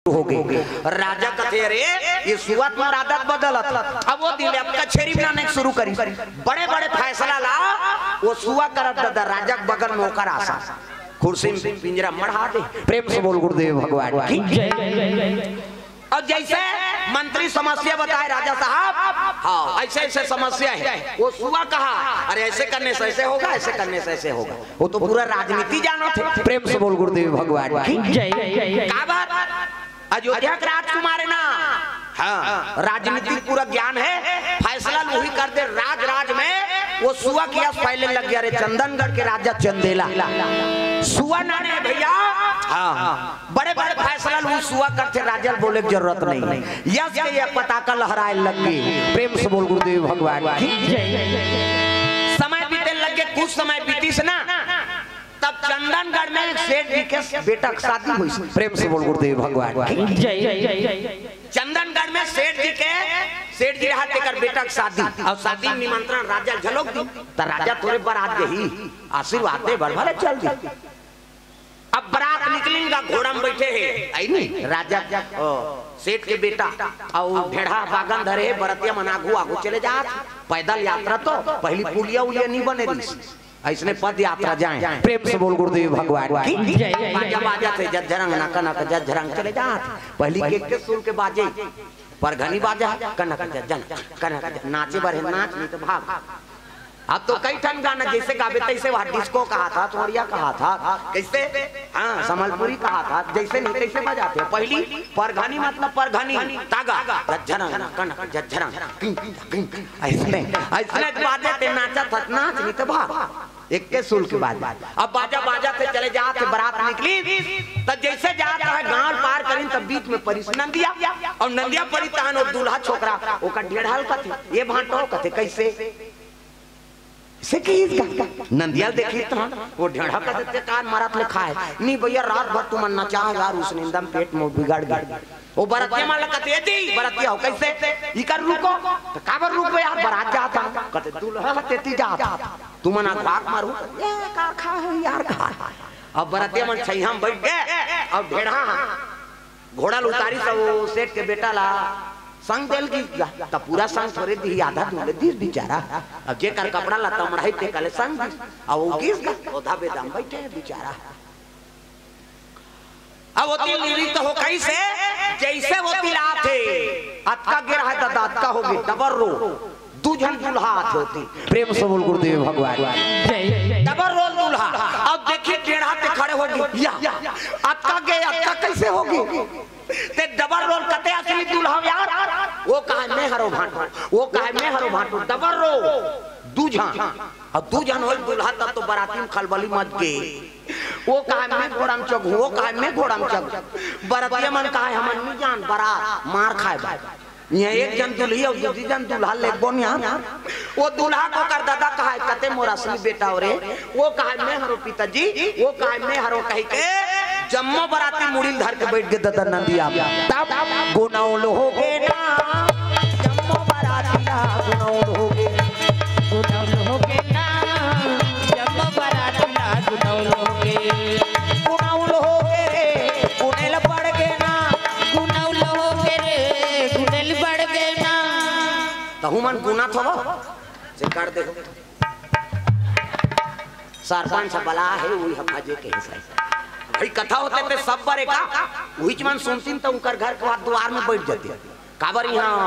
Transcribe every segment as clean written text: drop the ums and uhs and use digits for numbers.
हो गई। राजा कथे रे ये सुवत में आदत बदलत, अब वो दिले अब कचेरी बनाने शुरू करी, बड़े बड़े फैसला ला वो सुवा करत दादा राजा बगल में होकर आसा कुर्सी में पिंजरा मढ़ा दे। प्रेम से बोल गुरुदेव भगवान की जय। और जैसे मंत्री समस्या बताए राजा साहब, हाँ ऐसे ऐसे समस्या है, वो सुआ कहा अरे ऐसे करने से ऐसे होगा, ऐसे करने से ऐसे होगा, वो तो पूरा राजनीति जानो थे। प्रेम से बोल गुरुदेव भगवान की जय। क्या बात अयोध्या के राजकुमार है ना, हाँ राजनीतिक पूरा ज्ञान है, फैसला वही कर दे। राज राज में वो सुआ किया पहले लग गया रे चंदनगढ़ के राजा चंदेला सुआ नाने भैया, हाँ बड़े बड़े फैसला वो सुआ करते, राजा बोले की जरूरत नहीं, यस के ये पताका लहराए लग गई। प्रेम से बोल गुरुदेव भगवान की जय। समय बीते लग गए, कुछ समय बीती से ना तब चंदनगढ़ में सेठ जी के बेटा की शादी हुई। प्रेम से बोल गुरुदेव भगवान की जय। चंदनगढ़ में सेठ जी हाथ देकर बेटा की शादी, और शादी में निमंत्रण राजा झलोक दी, तो राजा थोड़े बारात गई आशीर्वाद दे भर भले चल दी। अब बारात निकलेगा घोड़ा में बैठे है आई नहीं राजा सेठ के बेटा और भेड़ा बागन धरे बरतिया मन आगू आगू चले जा, पैदल यात्रा तो पहली पुलिया उलिया नहीं बने ऐसने पद यात्रा जाए। प्रेम से बोल गुरुदेव भगवान की जय। बाजा बाजा थे जज्जरंग ना कनक जज्जरंग चले जात, पहली के सुन के बाजे पर घनी बाजा कनक जज्जन कनक नाचे बरहे नाच नहीं तो भाग। अब तो कई ठन गाना जैसे गावे तैसे वहाँ डिस्को कहा था, थोड़िया कहा था, कैसे हाँ संबलपुरी कहा था, जैसे नहीं तैसे बजाते। पहली परघनी मतलब परघनी तागा जज्जरंग कनक जज्जरंग ऐसने ऐसने बाजे ते नाचा था नाच नहीं तो भाग एक के सुल के बाद। अब बाजा बाजा से चले जाते, बारात निकली तब जैसे जाता है गांव पार करीन तब बीच में परिस नंदिया, और नंदिया परी तहन और दूल्हा छोकरा ओका डेढ़ाल कथे ये भांटो कथे कैसे से नंदिया देखी तो वो ढेढ़ा का देते कान मारत लिखा है नहीं भैया रात भर तुम नचा यार उस निंदम पेट में बिगाड़ गया। वो बरतिया माला कहते दी बरतिया हो कैसे इकर रुको तो काबर रुको यार बारात जाता कहते दूल्हा तेती जाता तुम ना भाग मारू ये का खा है यार खा। अब बरतिया मन छई हम बैठ गए और ढेढ़ा घोड़ा उतारी तो वो सेठ के बेटा ला संग देल की तब पूरा संग थोड़े दी आधा दूले दी बेचारा। अब जे कर कपड़ा लता मढ़ाई ते कले संग अब वो किस का ओधा बेदम बैठे बेचारा। अब वो तिल नीली तो हो कैसे जैसे वो तिल आते अतका गिरा है दादा अतका होगी डबर रो दूजन दूल्हा आते होती। प्रेम से बोल गुरुदेव भगवान जय। डबर रो दूल्हा अब देखिए टेढ़ा पे खड़े होगी या अतका गे अतका कैसे होगी ते डबल रोल कते असली दूल्हा यार वो कहे मैं हरो भांटो वो कहे मैं हरो भांटो डबल रो दूजन अब दूजन होल दूल्हा तब तो बाराती में खलबली मच गई। वो कहे मैं घोड़ा में चग वो कहे मैं घोड़ा में चग बरातिया मन कहे हम नहीं जान बारात मार खाए ये एक जन दूल्ही और दूसरी जन दूल्हा ले बोनिया। वो दूल्हा को कर दादा कहे कते मोरा असली बेटा रे वो कहे मैं हरो पिताजी वो कहे मैं हरो कह के जम्मो बराती मुड़ी धर के बैठ गए दादा नंदिया तब गुनाउल हो गए ना जम्मो बराती ना गुनाउल हो गए ना जम्मो बराती ना गुनाउल हो गए गुनेल पड़ गए ना गुनाउल हो गए रे गुनेल पड़ गए ना तहु मन गुना थो से कर दे सरपंच बला है वही हम भजे के हिसाब भाई कथा होते थे सब बरे का वही मन सुनती तो उनकर घर के बाद द्वार में बैठ जाते काबर यहाँ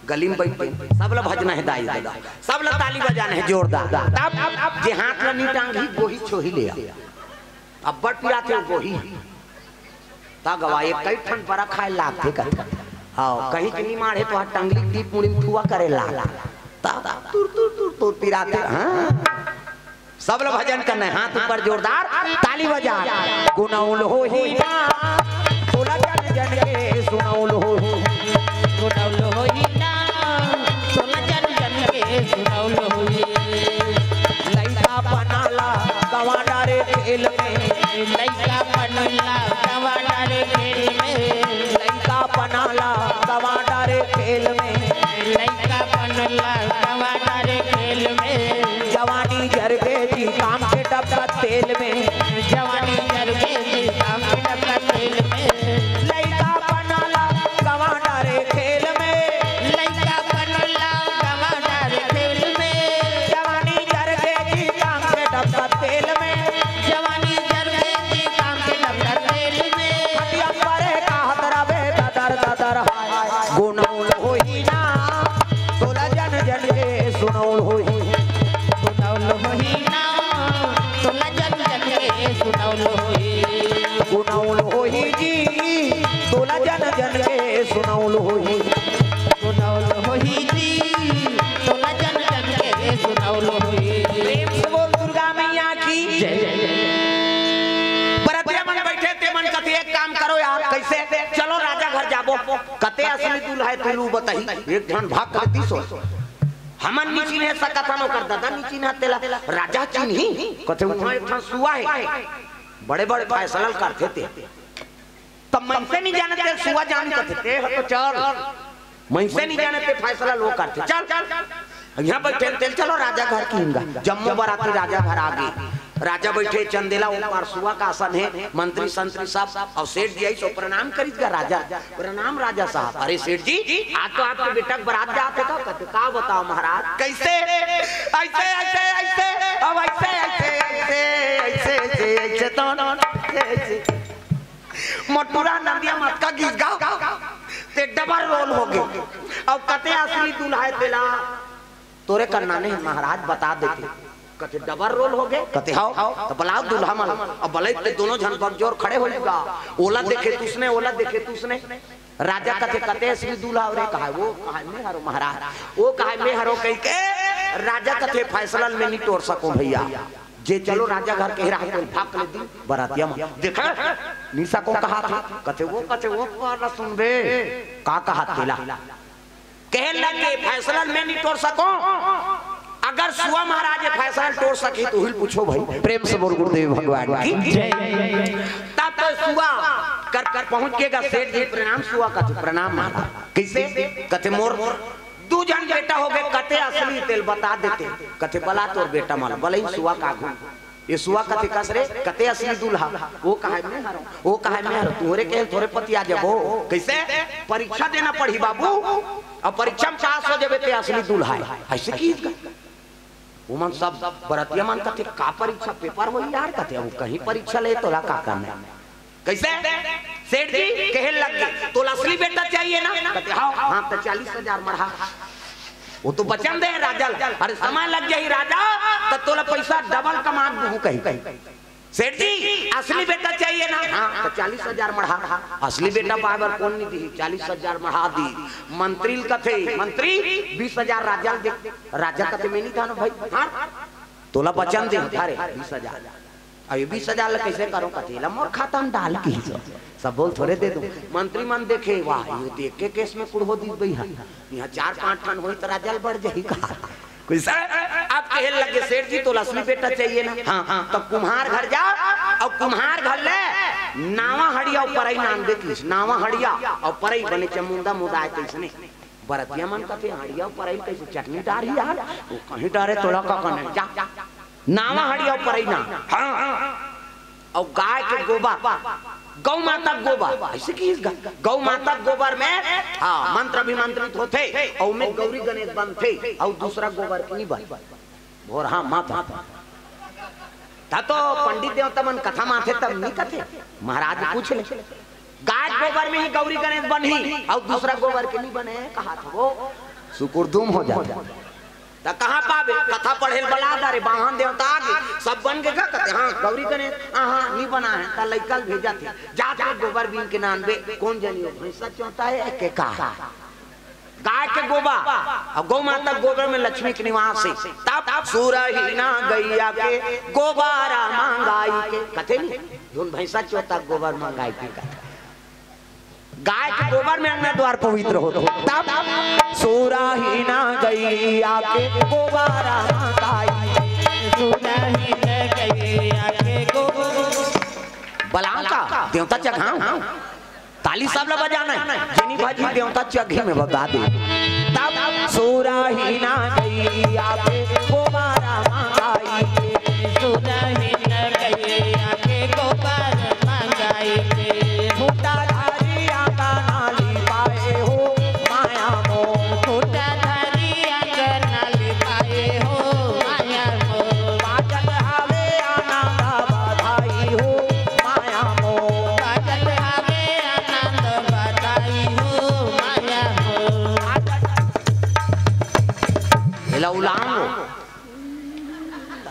गली में बैठ सब लोग भजना है दाई दादा सब लोग ताली बजाना है जोरदार तब जे हाथ में नहीं टांगी गोही छोही ले अब बट पिराते गोही ता गवाए कई ठन बड़ा खाए लाग थे कर हां कहीं के नहीं मारे तो टंगली दीप मुड़ी में ठुआ करे ला ता तुर तुर तुर तुर पिराते हां सब लोग भजन करना है हाथ ऊपर जोरदार ताली बजा गुनाउल हो ही ना तोला जन जन के सुनाउल हो गुनाउल हो ही ना तोला जन जन के सुनाउल हो लइका बनाला गवाडा रे खेल में लइका बनाला गवाडा रे खेल में लइका बनाला गवाडा रे खेल में लइका बनाला गवाडा रे खेल में जवानी जर बेटी काम के डब्बा तेल में जवानी जर बेटी काम के डब्बा तेल में लइका सुंदर है गुणौल होई ना तोला जन जन के सुनौल होई गुणौल होई ना तोला जन जन के सुनौल होई गुणौल होई जी तोला जन जन के सुनौल होई गुणौल होई जी तोला जन जन के सुनौल होई। प्रेम से बोल दुर्गा मैया की जय। बरतिया मन बैठे ते मन कथे एक काम करो यार कैसे चलो राजा घर जाबो कते असली दूल्हा है तू बताई एक जन भाग कर दी सो हमन नीची ने सकता नो कर दादा नीची ना तेला राजा चिन्ही कथे वहां एक ठन सुआ है बड़े बड़े फैसला करते थे तब मन से नहीं जानते सुआ जान करते थे तो चल मन से नहीं जानते फैसला लोग करते चल यहाँ बैठे तेल चलो राजा घर कीनगा जम्मू बराती राजा घर आ गए राजा बैठे चंदेला ऊपर सुआ का आसन है मंत्री संतरी साहब और सेठ जी सो प्रणाम करीगा राजा प्रणाम राजा साहब। अरे सेठ जी आज तो आपके बेटा बारात जाते का कहते का बताओ महाराज कैसे ऐसे ऐसे ऐसे अब ऐसे ऐसे ऐसे ऐसे ऐसे तो मटुरा नदिया मत का गीत गाओ ते डबल रोल हो गए अब कते असली दूल्हा है तेला तोरे करना नहीं महाराज बता देते कते डबल रोल हो गए कते हाओ तो बुलाओ दूल्हा मन अब भले ते दोनों जन बकजोर खड़े हो जाएगा ओला देखे तुसने ओला देखे तुसने राजा कते कते असली दूल्हा और कहा वो कहा मैं हरो महाराज वो कहा मैं हरो कह के राजा कते फैसला में नहीं तोड़ सको भैया जे चलो राजा घर के राह को भाग ले दी बरातिया में देखा निशा को कहा था कते वो वाला सुन बे का कहा तेला कह लगे फैसला में नहीं तोड़ सको अगर सुआ महाराज फैसला तोड़ सके तो हिल पूछो भाई प्रेम से बोल गुरुदेव भगवान की जय। तब तो सुआ कर कर पहुंचेगा सेठ जी प्रणाम सुआ का प्रणाम महाराज कैसे कते मोर दू जन बेटा हो गए कते असली तेल बता देते कते बला तोर बेटा माल बलई सुआ का ये सुआ कते कसरे कते असली दूल्हा वो कहे मैं हरो वो कहे मैं हरो तोरे के थोड़े पति आ जाबो कैसे परीक्षा देना पड़ी बाबू अब परीक्षा में पास हो जाबे ते असली दूल्हा है ऐसे की उमन सब बरतिया मन कते का परीक्षा पेपर हो यार कते वो कहीं परीक्षा ले तोला का करना कैसे सेठ जी कहे लग गए तो असली बेटा चाहिए ना कहते हां तो 40,000 मढ़ा वो तो बचन दे राजा अरे समय लग जाई राजा तो तोला पैसा डबल कमा दूं कहीं सेठ जी असली बेटा चाहिए ना हां तो 40,000 मढ़ा असली बेटा बाबर कौन नहीं दी 40,000 मढ़ा दी मंत्री कथे मंत्री 20,000 राजा दे राजा कथे में नहीं था ना भाई हां तोला बचन दे थारे 20,000 अभी 20,000 कैसे करो कतेला मोर खाता में डाल की सब बोल थोड़े दे दो मंत्री मन देखे वाह ये देख के केस में कुड़ हो दी भाई यहाँ 4-5 टन होई तो राजल बढ़ जाई का कोई सर आप कहे लगे सेठ जी तो असली बेटा चाहिए ना हां तो कुम्हार घर जा और कुम्हार घर ले नावा हड़िया ऊपर ही नाम देखिस नावा हड़िया और परई बने चमुंदा मुदा है कैसने बरतिया मन कथे हड़िया ऊपर ही कैसे चटनी डारी यार वो कहीं डारे तोड़ा का कने जा नावा हड़िया ऊपर ही ना हां और गाय के गोबर गौ माता गोबर ऐसे की गौ माता गोबर में हाँ मंत्र अभिमंत्रित होते और में गौरी गणेश बनते और दूसरा गोबर नहीं बन भोर हाँ माता था तो पंडित देवता मन कथा माथे तब नहीं कथे महाराज पूछ ले गाय गोबर में ही गौरी गणेश बनी और दूसरा गोबर के नहीं बने कहा था वो सुकुरदुम हो जाता तो कहाँ पावे कथा पढ़े बला दारे बाहन देवता आगे सब बन गए कहते हाँ गौरी गणेश हाँ नहीं बना है ता लइकल भेजा थे जाते गोबर बीन के नानबे कौन जनियो भैंसा चौथा है के का गाय के गोबर और गौ माता गोबर में लक्ष्मी के निवास है तब सूरहीना गैया के गोबारा मांगाई के कथे नहीं धुन भैंसा चौथा गोबर मांगाई के गाय के गोबर में अंगना द्वार पवित्र हो तब सूरहीना गैया के गोबारा मांगाई सूरहीना गैया के गोबर बलां का देवता चघा ताली सब ला बजाना है जेनी भाजी देवता चघे में बता दे तब सूरहीना गैया के गोबारा मांगाई सूरहीना गैया के गोबर मांगाई फूटा धारिया का नाली पाए हो माया मो फूटा धारिया का नाली पाए हो माया मो बाजत हावे आनंद बधाई हो माया मो बाजत हावे आनंद बधाई हो हिलौलाओ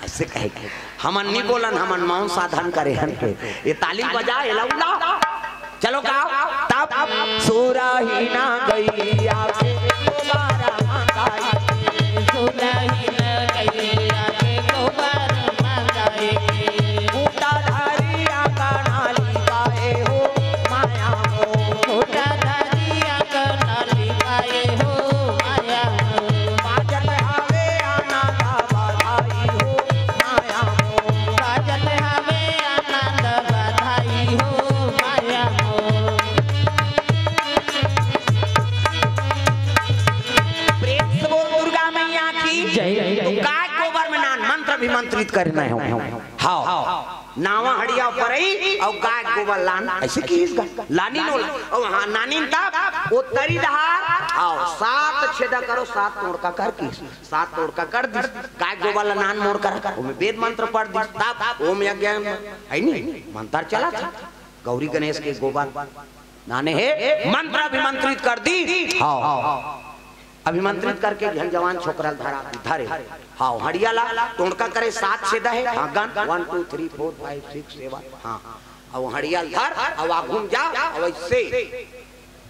ऐसे कहे हमन नहीं बोलन, हमन मौन साधन करे हन के ये ताली बजा हिलौला। चलो गाओ तब सुराही ना गैया के गोबारा मंगाई, सुराही ना गैया के गोबर मंगाए, बूटा धरिया कनाली गाए हो माया हो, छोटा धरिया कनाली गाए हो माया हो, बाजत हवे आनंद बधाई हो माया हो, बाजत हवे आनंद बधाई हो माया हो। प्रेम से बोल दुर्गा मैया की जय। तो गाय गोबर में नान मंत्र अभिमंत्रित करना है। हाँ नावा हड़िया पर और गाय गोबर लान ऐसे की इसका लानी नो और हाँ नानी तब वो तरी दहार आओ 7 छेदा करो 7 तोड़का कर की 7 तोड़का कर दी गाय गोबर नान मोड़ कर वो में वेद मंत्र पढ़ दी तब ओम यज्ञ है नहीं मंत्र चला था गौरी गणेश के गोबर नाने है मंत्र अभिमंत्रित कर दी। हाँ अभिमंत्रित करके जन जवान छोकरा धारे हाँ हड़िया ला तोड़का करे 7 छेदा है हाँ गन 1 2 3 4 5 6 7 हाँ अब हड़िया धर अब आप घूम जा अब ऐसे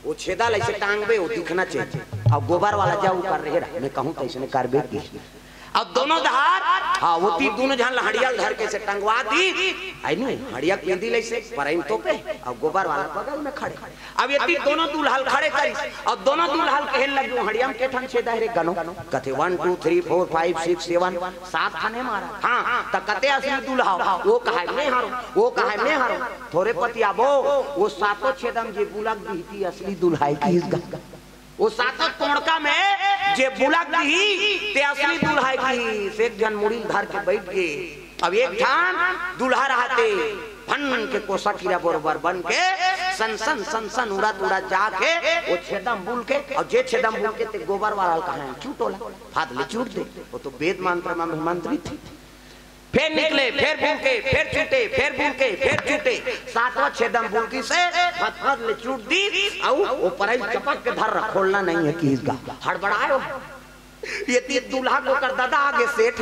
वो छेदा ऐसे टांगबे वो दिखना चाहिए अब गोबर वाला जाऊ कर रहे मैं कहूँ तो इसने करबे की अब दोनों धार हाँ वो ती दोनों जहां हड़िया धर के से टंगवा दी आई नहीं हड़िया पेंदी ले से परैम तो पे अब गोबर वाला बगल में खड़े अब ये ती दोनों दुल्हल खड़े करी और दोनों दुल्हल कहन लगे हड़िया में के ठन छेदा रे गनो कथे 1 2 3 4 5 6 7 7 खाने मारा हां त कते असली दुल्हा वो कहे मैं हारो वो कहे मैं हारो थोड़े पति आबो वो सातों छेदम जे बुलक दीती असली दुल्हाई की इसका वो सातों तोड़का में जे बुलक दी ते असली दुल्हा की से एक जन मुड़ी धर के बैठ गए। अब एक ठान दुल्हा रहते फन के कोसा कीड़ा बरोबर बन के सन सन सन सन उड़ा उड़ा जाके वो छेदम बुल के और जे छेदम बुल के ते गोबर वाला कहां चूटोला हाथ ले चूट दे वो तो वेद मंत्र में मंत्रित थी फिर निकले फिर बुलके फिर छूटे फिर बुलके फिर छूटे 7वां छेदम बुलकी से हाथ ले चूट दी और वो परई चपक के धर खोलना नहीं है कि इसका हड़बड़ायो ये ती दूल्हा को कर दादा आगे सेठ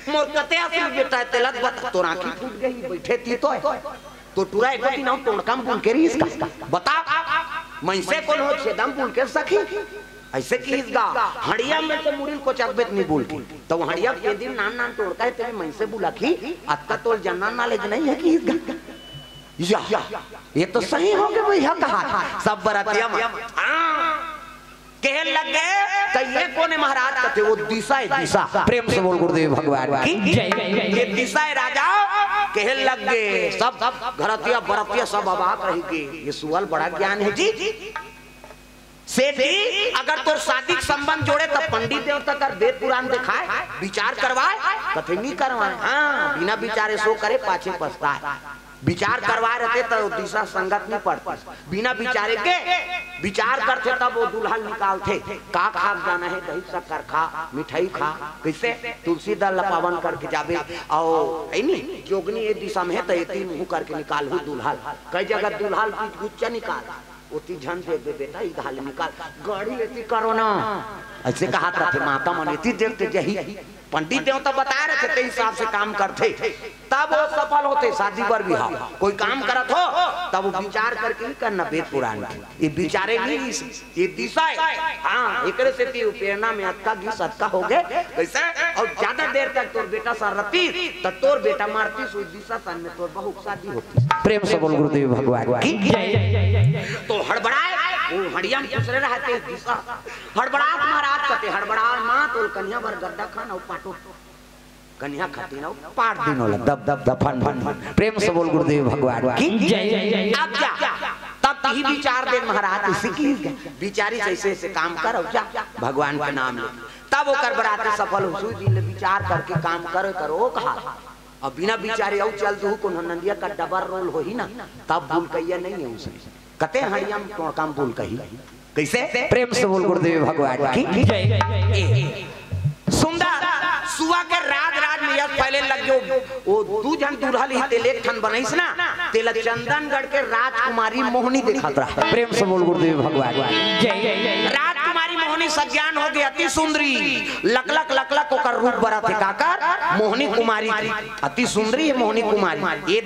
मोर कते असली बेटा तेलत बता तो आंखी फूट गई बैठे थी तो टूरा एक दिन ना तोड़कम बुल के री इसका बता मैं से कौन हो छेदम बुल के सखी ऐसे की इसका हड़िया में तो मुड़ी को चकबेत नहीं बोल की तो हड़िया के दिन नान नान तोड़का है तेरे मैं से बुला की अत्ता तोल जन्ना नॉलेज नहीं है कि इसका या ये तो सही हो गया भैया कहा सब बरातिया कह लग गए तो ये कोने महाराज कहते वो दिशा है दिशा प्रेम से बोल गुरुदेव भगवान की ये दिशा है राजा कह लग गए सब घरतिया बरतिया सब अबाक रहेगी ये सुअल बड़ा ज्ञान है जी सेठी अगर तोर शादी संबंध जोड़े तब पंडित देवता कर वेद पुराण दिखाए विचार करवाए कथे नहीं करवाए हाँ बिना विचारे सो करे पाछे पछताए विचार करवा रहते तो दिशा संगत नहीं पड़ती बिना विचारे के विचार करते तब वो दुल्हन निकालते का खा जाना है दही शक्कर खा मिठाई खा कैसे तुलसी दल पावन करके जाबे और नहीं जोगनी ये दिशा में है तो ये मुंह करके निकाल हुई दुल्हन कई जगह दुल्हन की गुच्चा निकाल उती झन दे दे बेटा इधाल निकाल गाड़ी एती करो ना ऐसे कहा था माता मनेती देखते जही पंडित देवता बता रहे थे हिसाब से काम करते तब वो सफल होते शादी पर भी हाँ कोई काम करत हो तब वो विचार करके नहीं करना वेद पुराण ये विचारे नहीं ये दिशा है हाँ एक से प्रेरणा में अक्का की सत्का हो गए कैसे और ज्यादा देर तक तोर बेटा सरती तब तोर बेटा मारती सुई दिशा सन में तोर बहु शादी होती प्रेम से बोल गुरुदेव भगवान की जय। तो हड़बड़ाए वो हड़िया में दूसरे रहते दिशा हड़बड़ात महाराज कहते हड़बड़ा मां तो कन्या भर गड्ढा खाना पाटो कन्या खाती ना पाट दिनों लग दब दब दफन फन प्रेम से बोल गुरुदेव भगवान की जय। अब जा तब ही विचार दे महाराज इसी की विचारी जैसे से काम कर और जा भगवान का नाम ले तब वो कर बराते सफल हो सुई दिन विचार करके काम करो कहा और बिना विचारे और चल दू को नंदिया का डबल रोल हो ही ना तब भूल कहिया नहीं है उसे कते हड़िया में तो काम भूल कही कैसे प्रेम से बोल गुरुदेव भगवान की जय। सुंदर सुआ के राज में यह पहले लग गयो वो दू जन दुल्हल ही तेल एक ठन बनैस ना तेल चंदनगढ़ के राजकुमारी मोहनी दिखात रहा प्रेम से बोल गुरुदेव भगवान जय। राजकुमारी मोहनी मोहनी सज्ञान हो गई अति सुंदरी लकलक लकलक ओकर रूप बरा थे काकर मोहनी कुमारी थी अति सुंदरी है मोहनी कुमारी ये